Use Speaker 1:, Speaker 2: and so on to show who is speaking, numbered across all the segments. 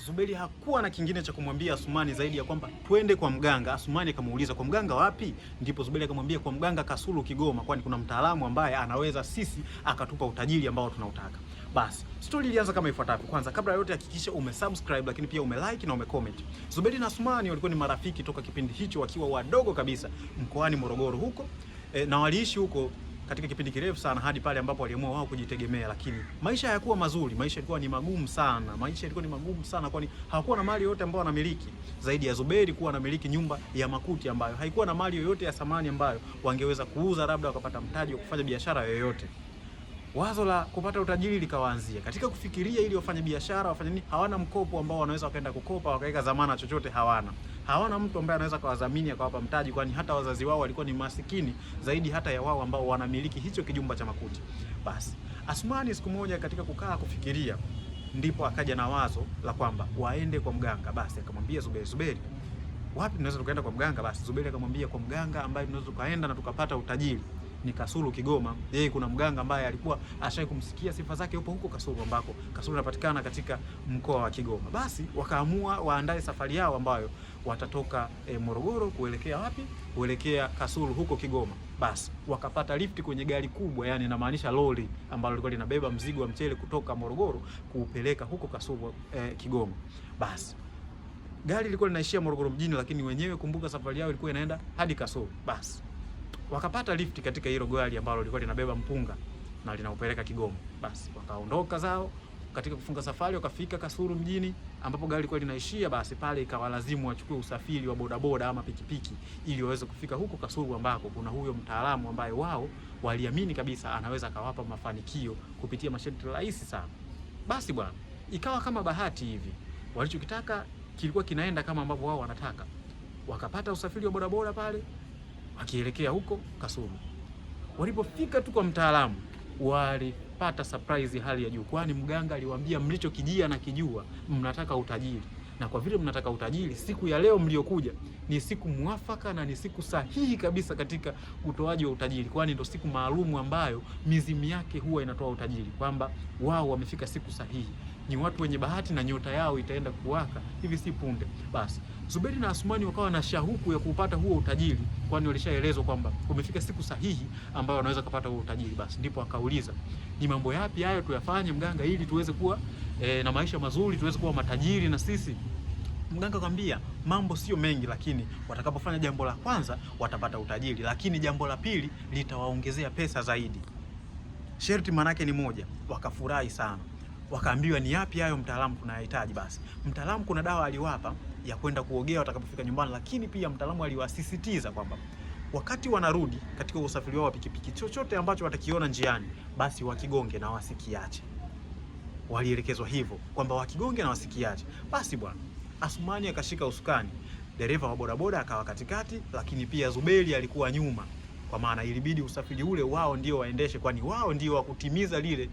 Speaker 1: Zuberi hakuwa na kingine cha kumwambia Asumani zaidi ya kwamba twende kwa mganga. Asumani akamuuliza kwa mganga wapi? Ndipo Zuberi akamwambia kwa mganga Kasulu Kigoma, kwani kuna mtaalamu ambaye anaweza sisi akatupa utajiri ambao tunautaka. Basi story ilianza kama ifuatavyo. Kwanza kabla ya yote, hakikisha umesubscribe, lakini pia umelike na umecomment. Zuberi na Asumani walikuwa ni marafiki toka kipindi hicho wakiwa wadogo kabisa mkoani Morogoro huko, na waliishi huko katika kipindi kirefu sana hadi pale ambapo waliamua wao kujitegemea, lakini maisha hayakuwa mazuri, maisha yalikuwa ni magumu sana, kwani hawakuwa na mali yoyote ambayo wanamiliki zaidi ya Zuberi kuwa anamiliki nyumba ya makuti ambayo haikuwa na mali yoyote ya thamani ambayo wangeweza kuuza labda wakapata mtaji wa kufanya biashara yoyote. Wazo la kupata utajiri likawaanzia katika kufikiria ili wafanye biashara, wafanye nini. Hawana mkopo ambao wanaweza wakaenda kukopa wakaweka dhamana chochote, hawana mtu ambaye anaweza kuwadhamini akawapa mtaji, kwani hata wazazi wao walikuwa ni masikini zaidi hata ya wao ambao wanamiliki hicho kijumba cha makuti. Basi Asumani siku moja katika kukaa kufikiria, ndipo akaja na wazo la kwamba waende kwa mganga. Basi akamwambia Zuberi, wapi tunaweza tukaenda kwa mganga? Basi Zuberi akamwambia kwa mganga ambaye tunaweza tukaenda na tukapata utajiri ni Kasulu Kigoma. Yeye kuna mganga ambaye alikuwa ashai kumsikia sifa zake, yupo huko Kasulu, ambako Kasulu inapatikana katika mkoa wa Kigoma. Basi wakaamua waandae safari yao ambayo watatoka Morogoro kuelekea wapi? Kuelekea Kasulu huko Kigoma. Basi wakapata lifti kwenye gari kubwa, yani inamaanisha lori ambalo lilikuwa linabeba mzigo wa mchele kutoka Morogoro kuupeleka huko Kasulu Kigoma. Basi gari lilikuwa linaishia Morogoro mjini, lakini wenyewe kumbuka safari yao ilikuwa inaenda hadi Kasulu. Basi wakapata lifti katika hilo gari ambalo lilikuwa linabeba mpunga na linaupeleka Kigoma. Basi wakaondoka zao katika kufunga safari, wakafika Kasulu mjini ambapo gari lilikuwa linaishia. Basi pale ikawalazimu wachukue usafiri wa bodaboda ama pikipiki ili waweze kufika huko Kasulu ambako kuna huyo mtaalamu ambaye wao waliamini kabisa anaweza akawapa mafanikio kupitia masharti rahisi sana. Basi bwana, ikawa kama bahati hivi, walichokitaka kilikuwa kinaenda kama ambavyo wao wanataka. Wakapata usafiri wa bodaboda pale wakielekea huko Kasulu. Walipofika tu kwa mtaalamu, walipata surprise hali ya juu, kwani mganga aliwaambia mlichokijia na kijua, mnataka utajiri. Na kwa vile mnataka utajiri, siku ya leo mliokuja ni siku mwafaka na ni siku sahihi kabisa katika utoaji wa utajiri, kwani ndio siku maalumu ambayo mizimu yake huwa inatoa utajiri, kwamba wao wamefika siku sahihi, ni watu wenye bahati na nyota yao itaenda kuwaka hivi si punde. Basi Zuberi na Asumani wakawa na shauku ya kupata huo utajiri, kwani walishaelezwa kwamba umefika siku sahihi ambayo wanaweza kupata huo utajiri. Basi ndipo akauliza, ni mambo yapi hayo tuyafanye mganga, ili tuweze kuwa na maisha mazuri, tuweze kuwa matajiri na sisi? Mganga akamwambia mambo sio mengi, lakini watakapofanya jambo la kwanza watapata utajiri, lakini jambo la pili litawaongezea pesa zaidi. Sharti manake ni moja. Wakafurahi sana. Wakaambiwa ni yapi hayo mtaalamu tunayahitaji? Basi mtaalamu kuna dawa aliwapa ya kwenda kuogea watakapofika nyumbani, lakini pia mtaalamu aliwasisitiza kwamba wakati wanarudi katika usafiri wao wa pikipiki, chochote ambacho watakiona njiani basi wakigonge na wasikiache. Walielekezwa hivyo kwamba wakigonge na wasikiache. Basi bwana, Asumani akashika usukani, dereva wa bodaboda akawa katikati, lakini pia Zuberi alikuwa nyuma, kwa maana ilibidi usafiri ule wao ndio waendeshe, kwani wao ndio wa kutimiza lile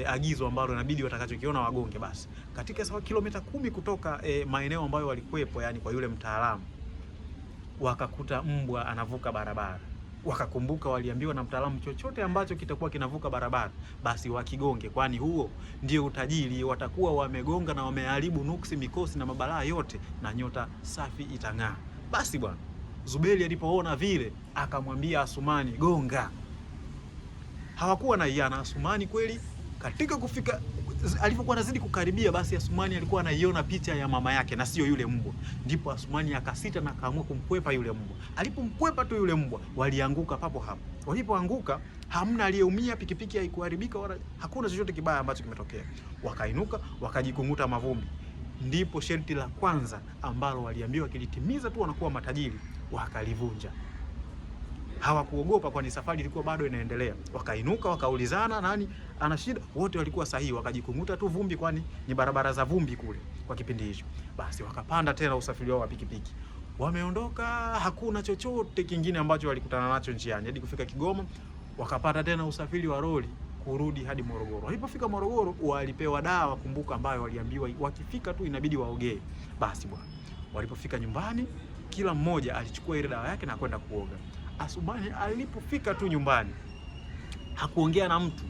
Speaker 1: agizo ambalo inabidi watakachokiona wagonge. Basi katika sawa kilomita 10 kutoka maeneo ambayo walikuwepo, yani kwa yule mtaalamu, wakakuta mbwa anavuka barabara. Wakakumbuka waliambiwa na mtaalamu, chochote ambacho kitakuwa kinavuka barabara basi wakigonge, kwani huo ndio utajiri. Watakuwa wamegonga na wameharibu nuksi, mikosi na mabalaa yote, na nyota safi itang'aa. Basi bwana, Zuberi alipoona vile akamwambia Asumani, gonga. Hawakuwa na iana. Asumani kweli katika kufika, alipokuwa anazidi kukaribia, basi Asumani alikuwa anaiona picha ya mama yake na sio yule mbwa. Ndipo Asumani akasita na akaamua kumkwepa yule mbwa. Alipomkwepa tu yule mbwa, walianguka papo hapo. Walipoanguka hamna aliyeumia, pikipiki haikuharibika wala hakuna chochote kibaya ambacho kimetokea. Wakainuka wakajikunguta mavumbi. Ndipo sharti la kwanza ambalo waliambiwa kilitimiza tu wanakuwa matajiri, wakalivunja. Hawakuogopa, kwani safari ilikuwa bado inaendelea. Wakainuka wakaulizana nani ana shida, wote walikuwa sahihi, wakajikunguta tu vumbi, kwani ni barabara za vumbi kule kwa kipindi hicho. Basi wakapanda tena usafiri wao wa pikipiki. Wameondoka, hakuna chochote kingine ambacho walikutana nacho njiani hadi kufika Kigoma. Wakapata tena usafiri wa lori kurudi hadi Morogoro. Walipofika Morogoro walipewa dawa, kumbuka, ambayo waliambiwa wakifika tu inabidi waogee. Basi bwana, walipofika nyumbani kila mmoja alichukua ile dawa yake na kwenda kuoga. Asumani alipofika tu nyumbani hakuongea na mtu.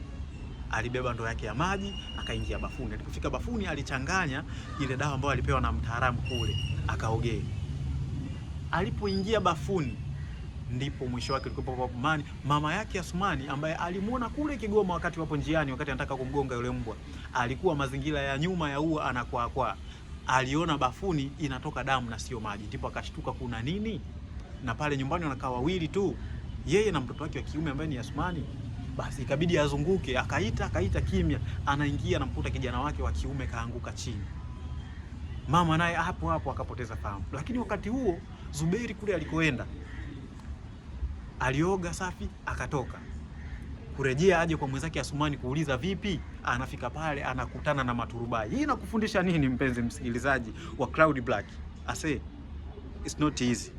Speaker 1: alibeba ndoo yake ya maji akaingia bafuni. Alipofika bafuni alichanganya ile dawa ambayo alipewa na mtaalamu kule, akaogea. Alipoingia bafuni ndipo mwisho wake ulikuwa mama yake Asumani ambaye alimuona kule Kigoma wakati wapo njiani, wakati anataka kumgonga yule mbwa. Alikuwa mazingira ya nyuma ya ua anakwaa. Aliona bafuni inatoka damu na sio maji, ndipo akashtuka kuna nini? Na pale nyumbani wanakaa wawili tu, yeye na mtoto wake wa kiume ambaye ni Asumani. Basi ikabidi azunguke, akaita kimya, anaingia namkuta kijana wake wa kiume kaanguka chini. Mama naye hapo akapoteza fahamu. Lakini wakati huo Zuberi kule alikoenda alioga safi akatoka. Kurejea aje kwa mwenzake Asumani kuuliza vipi, anafika pale anakutana na maturubai. Hii inakufundisha nini mpenzi msikilizaji wa Cloud Black? It's not easy.